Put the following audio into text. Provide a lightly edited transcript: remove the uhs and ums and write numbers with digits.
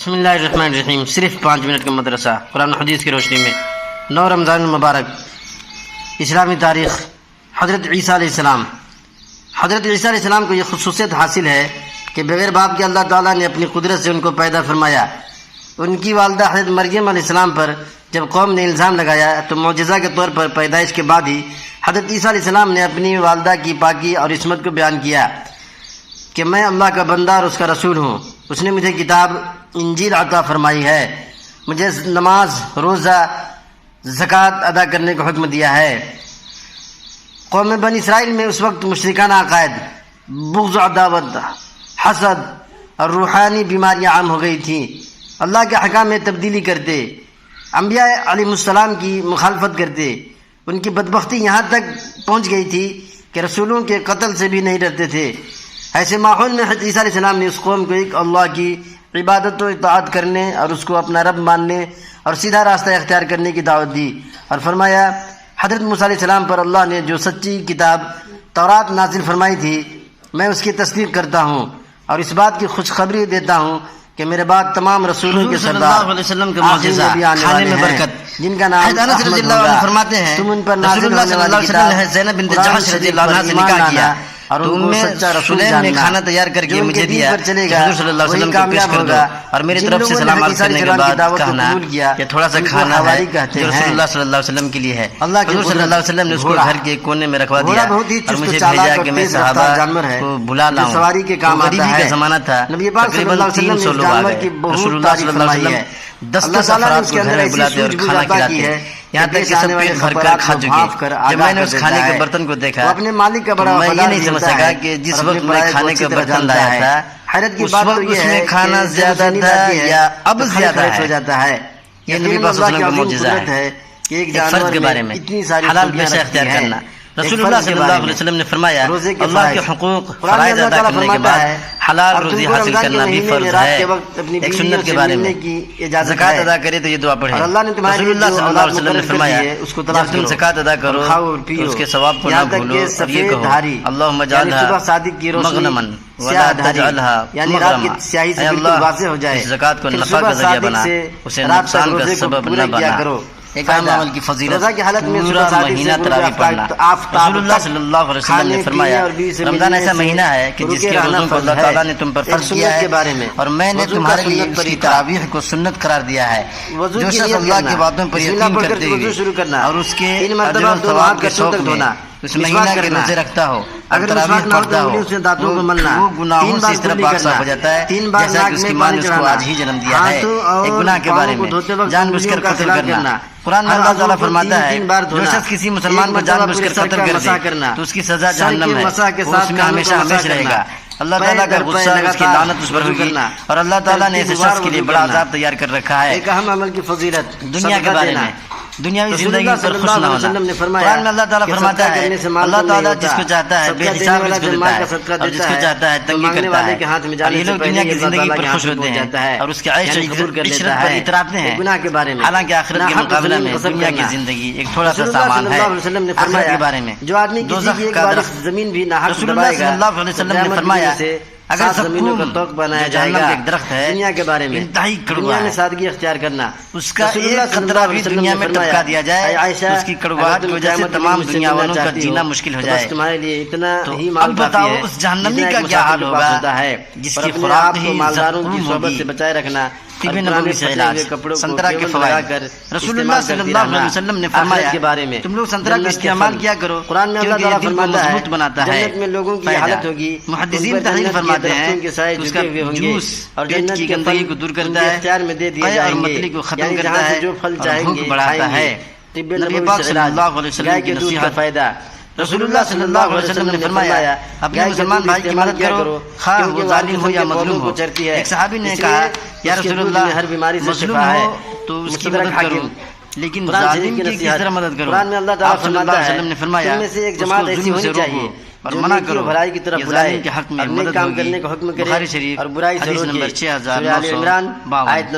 بسم اللہ الرحمن الرحیم. صرف 5 منٹ کا مدرسہ قرآن و حدیث کی روشنی میں 9 رمضان المبارک. اسلامی تاریخ. حضرت عیسیٰ علیہ السلام. حضرت عیسیٰ علیہ السلام کو یہ خصوصیت حاصل ہے کہ بغیر باپ کے اللہ تعالیٰ نے اپنی قدرت سے ان کو پیدا فرمایا. ان کی والدہ حضرت مریم علیہ السلام پر جب قوم نے الزام لگایا تو معجزہ کے طور پر پیدائش کے بعد ہی حضرت عیسیٰ علیہ السلام نے اپنی والدہ کی پاکی اور عصمت کو بیان کیا کہ میں اللہ کا بندہ اور اس کا رسول ہوں. اس نے مجھے کتاب انجیل عطا فرمائی ہے، مجھے نماز، روزہ، زکوٰۃ ادا کرنے کا حکم دیا ہے. قوم بنی اسرائیل میں اس وقت مشرکانہ عقائد، بغض و عداوت، حسد اور روحانی بیماریاں عام ہو گئی تھیں. اللہ کے احکام میں تبدیلی کرتے، انبیاء علیہ السلام کی مخالفت کرتے. ان کی بدبختی یہاں تک پہنچ گئی تھی کہ رسولوں کے قتل سے بھی نہیں ڈرتے تھے. ایسے ماحول میں حضرت عیسیٰ علیہ السلام نے اس قوم کو ایک اللہ کی عبادت و اطاعت کرنے اور اس کو اپنا رب ماننے اور سیدھا راستہ اختیار کرنے کی دعوت دی اور فرمایا حضرت موسیٰ علیہ السلام پر اللہ نے جو سچی کتاب تورات نازل فرمائی تھی میں اس کی تصدیق کرتا ہوں اور اس بات کی خوشخبری دیتا ہوں کہ میرے بعد تمام رسولوں کے سردار صلی اللہ علیہ وسلم کے معجزہ، کھانے میں برکت، جن کا نام انس رضی اللہ عنہ فرماتے ہیں تم ان پر رسول اللہ صلی اللہ علیہ وسلم نے زینب بنت جحش رضی اللہ عنہ سے نکاح کیا اور تو سلیم نے کھانا تیار کر کے مجھے دیا کہ حضور صلی اللہ علیہ وسلم کو پیش کر دو اور میری طرف سے سلام عرض کرنے کے بعد کہنا کہ تھوڑا سا کھانا ہے جو رسول اللہ صلی اللہ علیہ وسلم کے لیے ہے. حضور صلی اللہ علیہ وسلم نے اس کو گھر کے کونے میں رکھوا دیا اور مجھے بھیجا کہ میں صحابہ کو بلا لاؤں. غریبی کا زمانہ تھا، تقریباً 300 لوگ آ گئے. رسول اللہ صلی اللہ علیہ وسلم 10 افراد کو گھر میں بلاتے اور کھانا کھلاتے، یہاں تک کہ سب پیٹ بھر کر کھا چکے. جب میں نے اس کھانے کے برتن کو دیکھا تو میں یہ نہیں سمجھ سکا کہ جس وقت میں کھانے کا برتن لایا تھا اس وقت اس میں کھانا زیادہ تھا یا اب زیادہ ہے. یہ نبی پاک صلی اللہ علیہ وسلم کا معجزہ ہے. ایک فرد کے بارے میں حلال پیشہ اختیار کرنا. رسول اللہ صلی اللہ علیہ وسلم نے فرمایا اللہ کے حقوق فرائض ادا کرنے کے بعد حلال روزی حاصل کرنا بھی فرض ہے. ایک سنت کے بارے میں زکوٰۃ ادا کرے تو یہ دعا پڑھیں. رسول اللہ صلی اللہ علیہ وسلم نے فرمایا جب تم زکوٰۃ ادا کرو تو اس کے ثواب کو نہ بھولو اور یہ کہو اللہم اجعلها مغنما ولا تجعلها مغرما. اے اللہ اس زکوٰۃ کو نفع کا ذریعہ بنا، اسے نقصان کا سبب نہ بنا. ایک عام عمل کی فضیلت پورا مہینہ تراویح پڑھنا. رسول اللہ صلی اللہ علیہ وسلم نے فرمایا رمضان ایسا مہینہ ہے کہ جس کے روزوں کو اللہ تعالیٰ نے تم پر فرض کیا ہے اور میں نے تمہارے لیے اس کی تراویح کو سنت قرار دیا ہے. جو شخص اللہ کی باتوں پر یقین کرتے ہوئے اور اس کے اجر و ثواب کے شوق میں اس مہینہ کے روزے رکھتا ہو اور تراویح پڑھتا ہو وہ گناہوں سے اس طرح پاک صاف ہو جاتا ہے جیسا کہ اس کی ماں نے اس کو آج ہی جنم دیا ہے. ایک گناہ کے بارے میں جان بوجھ کر قتل کرنا. قرآن میں اللہ تعالیٰ فرماتا ہے جو شخص کسی مسلمان کو جان بوجھ کر قتل کر دے تو اس کی سزا جہنم ہے، وہ اس میں ہمیشہ ہمیشہ رہے گا. اللہ تعالیٰ کا غصہ، اس کی لعنت اس پر ہوگی اور اللہ تعالیٰ نے ایسے شخص کے لیے بڑا عذاب تیار کر رکھا ہے. ایک اہم عمل کی فضیلت دنیا کے بارے میں دنیاوی زندگی پر خوش نہ ہونا. قرآن میں اللہ تعالیٰ فرماتا ہے اللہ تعالیٰ جس کو چاہتا ہے بے حساب رزق دیتا ہے اور جس کو چاہتا ہے تنگی کرتا ہے. اور یہ لوگ دنیا کی زندگی پر خوش ہوتے ہیں اور اس کے عیش عشرت پر اتراتے ہیں، حالانکہ آخرت کے مقابلے میں دنیا کی زندگی ایک تھوڑا سا سامان ہے. آخرت کے بارے میں دوزخ کا درخت. رسول اللہ صلی اللہ علیہ وسلم نے فرمایا اگر زقوم جو جہنم کا ایک درخت ہے دنیا کے بارے میں انتہائی کڑوا میں ہے، سادگی اختیار کرنا اس کا ایک قطرہ بھی دنیا میں ٹپکا دیا جائے تو اس کی کڑواہٹ کی وجہ سے تمام دنیا والوں کا جینا مشکل ہو جائے. تمہارے لیے اتنا ہی اب مال بتاؤ کافی ہے اس جہنمی کا کیا حال ہوگا جس کی خوراک ہی مالداروں کی زقوم صحبت ہوگی. سے بچائے رکھنا. طب نبوی سے علاج، سنترا کے فوائد. رسول اللہ صلی اللہ علیہ وسلم نے فرمایا کے بارے میں تم لوگ سنترا کا استعمال کیا کرو قرآن میں اللہ کیونکہ یہ تعالیٰ دل کو فرماتا مضبوط بناتا ہے. جنت میں لوگوں کی حالت ہوگی محدثین تحریر فرماتے ہیں اس کا جوس اور پیٹ کی گندگی کو دور کرتا ہے، اختیار میں دے دیے قے اور جائیں گے، متلی کو ختم یعنی کرتا جہاں سے ہے جو پھل اور چاہیں بھوک گے بڑھاتا ہے. نبی پاک صلی اللہ علیہ وسلم کی نصیحت. فائدہ رسول اللہ صلی اللہ علیہ وسلم نے فرمایا اپنے مسلمان بھائی کی مدد کرو خواہ وہ ظالم ہو یا مظلوم ہو. ایک صحابی نے کہا یا رسول اللہ مظلوم ہو تو اس کی مدد کرو لیکن ظالم کی کس طرح مدد کرو. قرآن میں اللہ تعالیٰ آپ صلی اللہ علیہ وسلم نے فرمایا تم میں سے ایک جماعت ایسی ہونی چاہیے اور منع کرو بھلائی کی طرف یہ بلائے ظالم کے حق میں اور نیک مدد کام ہوگی. کرنے کا حکم کرے بخاری شریف اور برائی سے حدیث روکے. نمبر سورہ آل عمران 6952. آیت